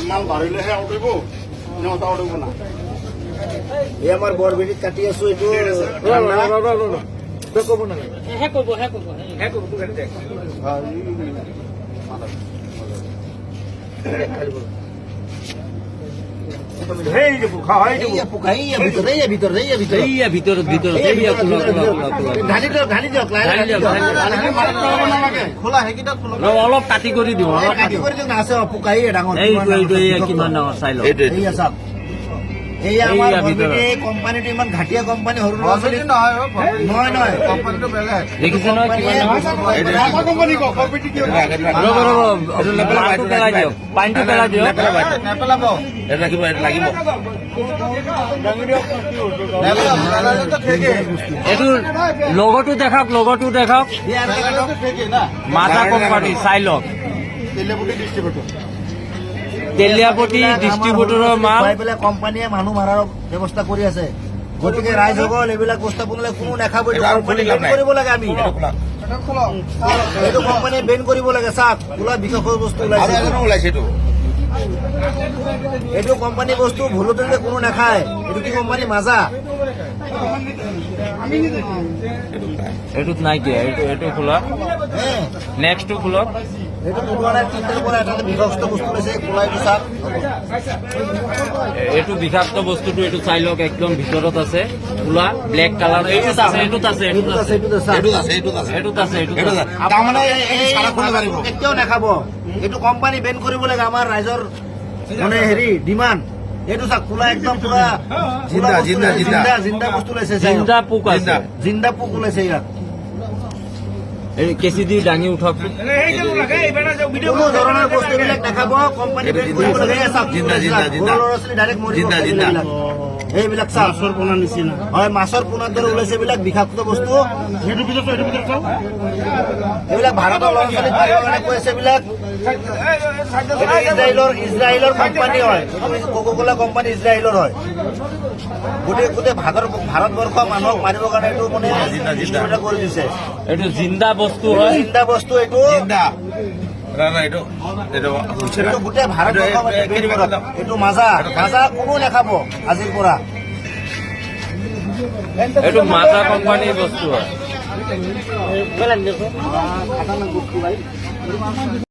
মাল বাড়িলেহে আউট হইব নেওয়া আউট হইব না এই আমাৰ বৰবেটিত কাটি আছো এইটো কব না অলপ কাটি কৰি দিওঁ কিমান ডাঙৰ চাই লওঁ এই আমাৰ বৰবেটি কোম্পানিটো ইমান ঘাটিয়া কোম্পানি সৰু ল'ৰা ছোৱালী নহয় নহয় কোম্পানিটো বেলেগ দেখিছে নহয় কিমান ডাঙৰ কোম্পানি কম্পিটি কি পানীটো পেলাই দিয়ক নেপেলাব ৰাখিব লাগিব এইটো লগতো দেখাওক মাজা কোম্পানী চাই লওক তেলিয়াপতি ডিষ্ট্ৰিবিউটৰৰ মাল কোম্পানীয়ে মানুহ মাৰাৰ ব্যৱস্থা কৰি আছে গতিকে ৰাইজসকল এইবিলাক বস্তু আপোনালোকে কোনো নাখাব কৰিব লাগে আমি এইটো কোম্পানীয়ে বেন কৰিব লাগে চাওক খোলা বিষাক্ত বস্তু ওলাইছে এইটো কোম্পানী বস্তু ভুলতে কোনো নাখায় এইটো কি কোম্পানী মাজা এইটোত নাই কি এইটো খোলা নেক্সটটো খোলক এইটো পুৰণা চিন্তাৰ পৰা এটা বিষাক্ত বস্তু লৈছে খোলাইটো চাওক এইটো বিষাক্ত বস্তুটো এইটো চাই লওক একদম ভিতৰত আছে খোলা ব্লেক কালাৰ এইটোত আছে কেতিয়াও নাখাব এইটো কোম্পানী বেন কৰিব লাগে আমাৰ ৰাইজৰ মানে হেৰি ডিমাণ্ড এইটো চাওক খোলা একদম পুৰা জিন্দা বস্তু লৈছে জিন্দা পোক ওলাইছে ইয়াত কেঁচি দি দাঙি উঠক কোনো ধৰণৰ বস্তুবিলাক নাখাব কোম্পানী বেন কৰিব লাগে ল'ৰা ছোৱালী ডাইৰেক্ট মৰিব এইবিলাক মাছৰ পোনাৰ নিচিনা হয় মাছৰ পোনাৰ দৰে ওলাইছে এইবিলাক বিষাক্ত বস্তু এইবিলাক ভাৰতৰ ল'ৰা ছোৱালী মাৰিবৰ কাৰণে কৈ আছে এইবিলাক ইজৰাইলৰ কোম্পানী হয় কোকা-কোলা কোম্পানী ইজৰাইলৰ হয় গোটেই ভাৰতবৰ্ষ মানুহক মাৰিবৰ কাৰণে এইটো মানে কৰি দিছে এইটো জিন্দা বস্তু হয় এইটো গোটেই ভাৰতবৰ্ষ এইটো মাজা কোনো নাখাব আজিৰ পৰা এইটো মাজা কোম্পানীৰ বস্তু হয়